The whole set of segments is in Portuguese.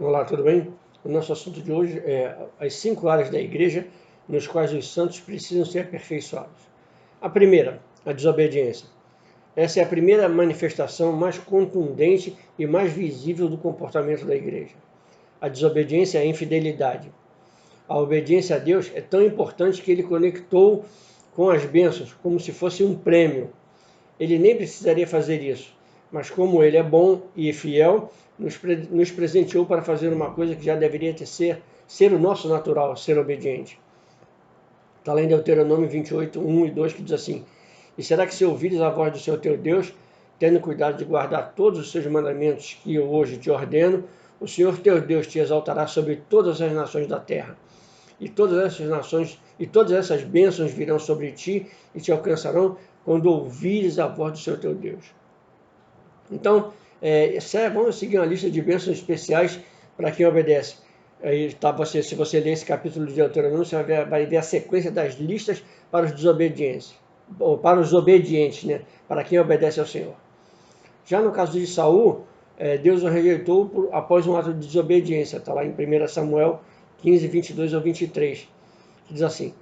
Olá, tudo bem? O nosso assunto de hoje é as 5 áreas da igreja nos quais os santos precisam ser aperfeiçoados. A primeira, a desobediência. Essa é a primeira manifestação mais contundente e mais visível do comportamento da igreja. A desobediência é a infidelidade. A obediência a Deus é tão importante que ele conectou com as bênçãos, como se fosse um prêmio. Ele nem precisaria fazer isso, mas como ele é bom e fiel, nos presenteou para fazer uma coisa que já deveria ser o nosso natural, ser obediente. Está lá em Deuteronômio 28, 1 e 2, que diz assim: E será que se ouvires a voz do Senhor teu Deus, tendo cuidado de guardar todos os seus mandamentos que eu hoje te ordeno, o Senhor teu Deus te exaltará sobre todas as nações da terra. E todas essas nações e todas essas bênçãos virão sobre ti e te alcançarão quando ouvires a voz do Senhor teu Deus. Então, vamos seguir uma lista de bênçãos especiais para quem obedece. Se você ler esse capítulo de Deuteronômio, você vai ver a sequência das listas para os desobedientes, ou para os obedientes, né? Para quem obedece ao Senhor. Já no caso de Saul, Deus o rejeitou após um ato de desobediência. Está lá em 1 Samuel 15, 22 ao 23, que diz assim: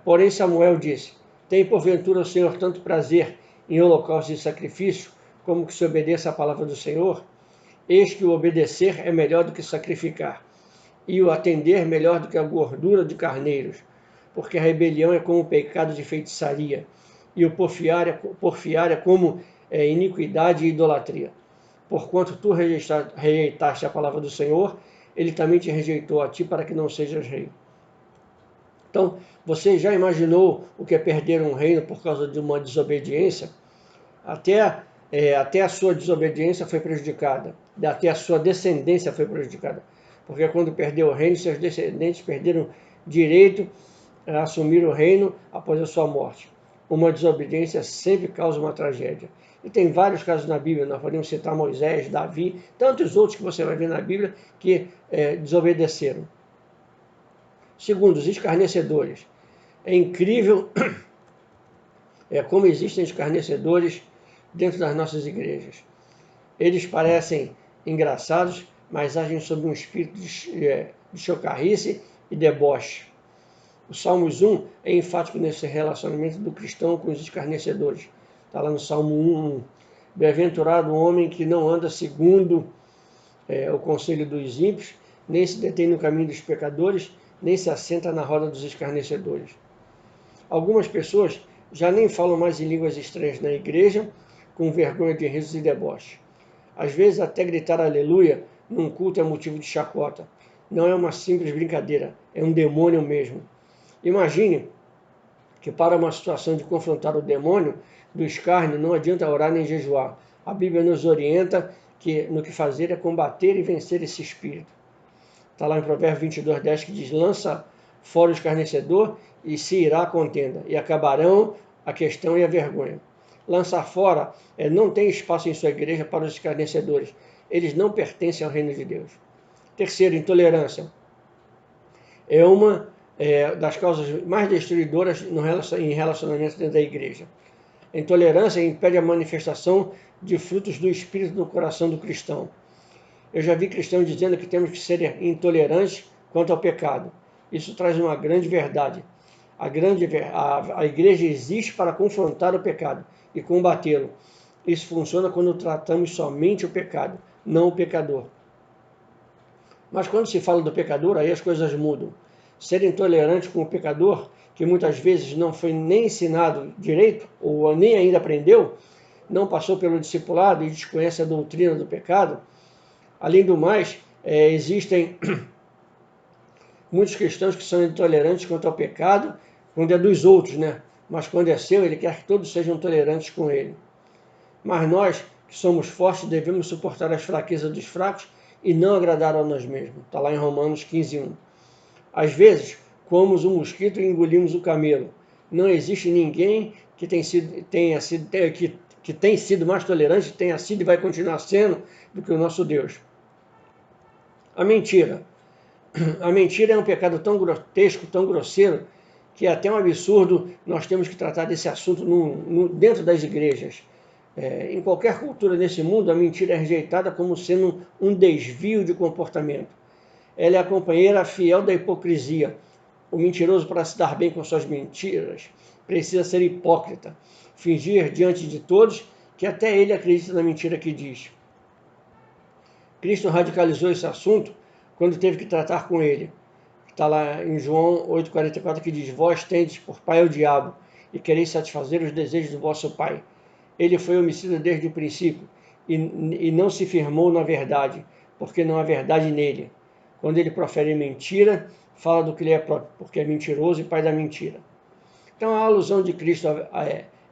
Porém Samuel disse: Tem porventura o Senhor tanto prazer em holocausto e sacrifício, como que se obedeça à palavra do Senhor? Eis que o obedecer é melhor do que sacrificar, e o atender melhor do que a gordura de carneiros, porque a rebelião é como o pecado de feitiçaria, e o porfiar é como iniquidade e idolatria. Porquanto tu rejeitaste a palavra do Senhor, ele também te rejeitou a ti para que não sejas rei. Então, você já imaginou o que é perder um reino por causa de uma desobediência? Até a sua desobediência foi prejudicada, até a sua descendência foi prejudicada, porque quando perdeu o reino, seus descendentes perderam direito a assumir o reino após a sua morte. Uma desobediência sempre causa uma tragédia. E tem vários casos na Bíblia, nós podemos citar Moisés, Davi, tantos outros que você vai ver na Bíblia que desobedeceram. Segundo, os escarnecedores. É incrível como existem escarnecedores dentro das nossas igrejas. Eles parecem engraçados, mas agem sob um espírito de chocarrice e deboche. O Salmos 1 é enfático nesse relacionamento do cristão com os escarnecedores. Está lá no Salmo 1:1. Bem-aventurado o homem que não anda segundo o conselho dos ímpios, nem se detém no caminho dos pecadores, nem se assenta na roda dos escarnecedores. Algumas pessoas já nem falam mais em línguas estranhas na igreja, com vergonha de risos e deboche. Às vezes até gritar aleluia num culto é motivo de chacota. Não é uma simples brincadeira, é um demônio mesmo. Imagine que para uma situação de confrontar o demônio do escárnio não adianta orar nem jejuar. A Bíblia nos orienta que no que fazer é combater e vencer esse espírito. Está lá em Provérbios 22:10 que diz: Lança fora o escarnecedor e se irá a contenda, e acabarão a questão e a vergonha. Lançar fora não tem espaço em sua igreja para os escarnecedores. Eles não pertencem ao reino de Deus. Terceiro, intolerância. É uma das causas mais destruidoras em relacionamento dentro da igreja. A intolerância impede a manifestação de frutos do Espírito no coração do cristão. Eu já vi cristãos dizendo que temos que ser intolerantes quanto ao pecado. Isso traz uma grande verdade. A igreja existe para confrontar o pecado e combatê-lo. Isso funciona quando tratamos somente o pecado, não o pecador. Mas quando se fala do pecador, aí as coisas mudam. Ser intolerante com o pecador, que muitas vezes não foi nem ensinado direito, ou nem ainda aprendeu, não passou pelo discipulado e desconhece a doutrina do pecado. Além do mais, existem muitos cristãos que são intolerantes quanto ao pecado, quando é dos outros, né? Mas quando é seu, ele quer que todos sejam tolerantes com ele. Mas nós, que somos fortes, devemos suportar as fraquezas dos fracos e não agradar a nós mesmos. Está lá em Romanos 15:1. Às vezes, comemos um mosquito e engolimos o camelo. Não existe ninguém que tenha sido mais tolerante, tenha sido e vai continuar sendo do que o nosso Deus. A mentira. A mentira é um pecado tão grotesco, tão grosseiro, que é até um absurdo nós temos que tratar desse assunto dentro das igrejas. Em qualquer cultura nesse mundo, a mentira é rejeitada como sendo um desvio de comportamento. Ela é a companheira fiel da hipocrisia. O mentiroso, para se dar bem com suas mentiras, precisa ser hipócrita, fingir diante de todos que até ele acredita na mentira que diz. Cristo radicalizou esse assunto quando teve que tratar com ele. Está lá em João 8,44 que diz: vós tendes por pai o diabo e quereis satisfazer os desejos do vosso pai. Ele foi homicida desde o princípio e não se firmou na verdade, porque não há verdade nele. Quando ele profere mentira, fala do que lhe é próprio, porque é mentiroso e pai da mentira. Então a alusão de Cristo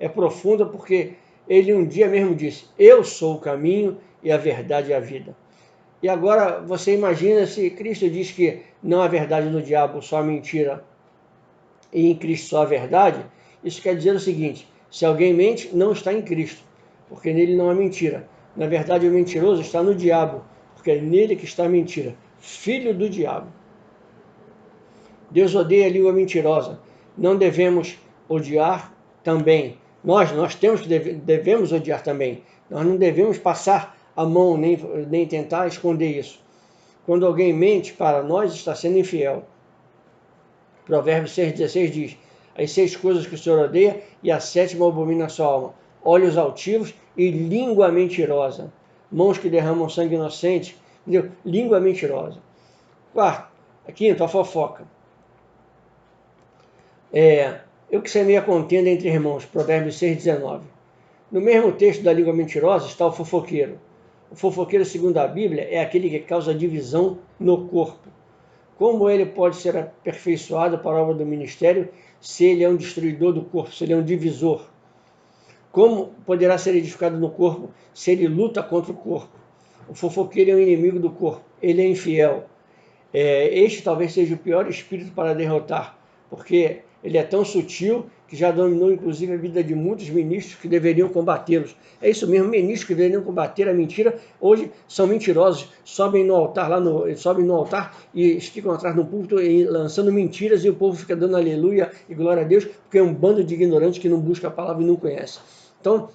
é profunda, porque ele um dia mesmo disse: eu sou o caminho e a verdade e a vida. E agora você imagina se Cristo diz que não há verdade no diabo, só a mentira, e em Cristo só a verdade. Isso quer dizer o seguinte: se alguém mente, não está em Cristo, porque nele não há mentira. Na verdade, o mentiroso está no diabo, porque é nele que está a mentira. Filho do diabo. Deus odeia a língua mentirosa. Não devemos odiar também. Nós devemos odiar também. Nós não devemos passar a mão, nem tentar esconder isso. Quando alguém mente para nós, está sendo infiel. Provérbios 6,16 diz: as 6 coisas que o Senhor odeia, e a 7ª abomina a sua alma: olhos altivos e língua mentirosa, mãos que derramam sangue inocente, entendeu? Língua mentirosa. Quinto, a fofoca. Eu que semei a contenda entre irmãos, Provérbios 6,19. No mesmo texto da língua mentirosa está o fofoqueiro. O fofoqueiro, segundo a Bíblia, é aquele que causa divisão no corpo. Como ele pode ser aperfeiçoado para a obra do ministério se ele é um destruidor do corpo, se ele é um divisor? Como poderá ser edificado no corpo se ele luta contra o corpo? O fofoqueiro é um inimigo do corpo, ele é infiel. Este talvez seja o pior espírito para derrotar, porque ele é tão sutil que já dominou inclusive a vida de muitos ministros que deveriam combatê-los. É isso mesmo, ministros que deveriam combater a mentira, hoje são mentirosos, sobem no altar e ficam atrás do púlpito lançando mentiras, e o povo fica dando aleluia e glória a Deus, porque é um bando de ignorantes que não busca a palavra e não conhece. Então,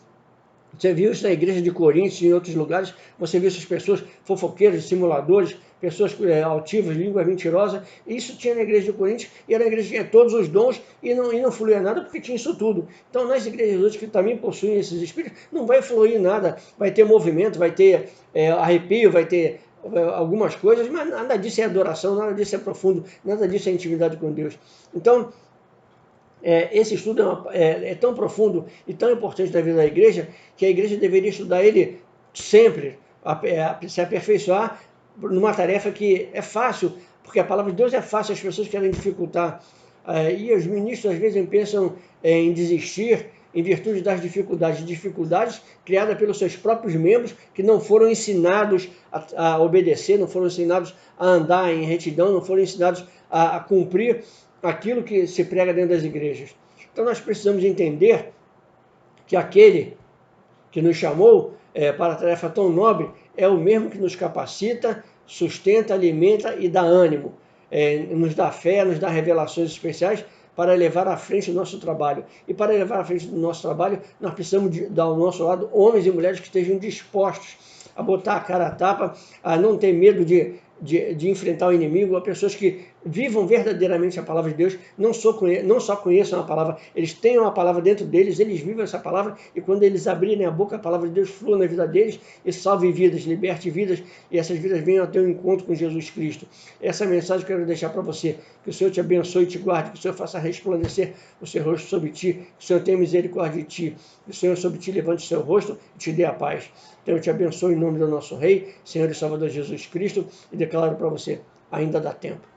você viu isso na igreja de Coríntios e em outros lugares, você viu essas pessoas fofoqueiras, simuladores, pessoas altivas, língua mentirosa. Isso tinha na igreja de Coríntios, e era uma igreja que tinha todos os dons e não fluía nada porque tinha isso tudo. Então nas igrejas hoje que também possuem esses espíritos, não vai fluir nada, vai ter movimento, vai ter arrepio, vai ter algumas coisas, mas nada disso é adoração, nada disso é profundo, nada disso é intimidade com Deus. Então, esse estudo é tão profundo e tão importante da vida da igreja, que a igreja deveria estudar ele sempre, se aperfeiçoar numa tarefa que é fácil, porque a palavra de Deus é fácil, as pessoas querem dificultar. E os ministros às vezes pensam em desistir em virtude das dificuldades criadas pelos seus próprios membros, que não foram ensinados a obedecer, não foram ensinados a andar em retidão, não foram ensinados a cumprir aquilo que se prega dentro das igrejas. Então nós precisamos entender que aquele que nos chamou para a tarefa tão nobre é o mesmo que nos capacita, sustenta, alimenta e dá ânimo, nos dá fé, nos dá revelações especiais para levar à frente o nosso trabalho. E para levar à frente o nosso trabalho, nós precisamos dar ao nosso lado homens e mulheres que estejam dispostos a botar a cara a tapa, a não ter medo de enfrentar o inimigo, a pessoas que vivam verdadeiramente a palavra de Deus, não só conheçam a palavra, eles tenham a palavra dentro deles, eles vivam essa palavra, e quando eles abrirem a boca, a palavra de Deus flua na vida deles e salve vidas, liberte vidas, e essas vidas venham a ter um encontro com Jesus Cristo. Essa mensagem que eu quero deixar para você: que o Senhor te abençoe e te guarde, que o Senhor faça resplandecer o seu rosto sobre ti, que o Senhor tenha misericórdia de ti, que o Senhor sobre ti levante o seu rosto e te dê a paz. Então eu te abençoo em nome do nosso Rei, Senhor e Salvador Jesus Cristo, e declaro para você: ainda dá tempo.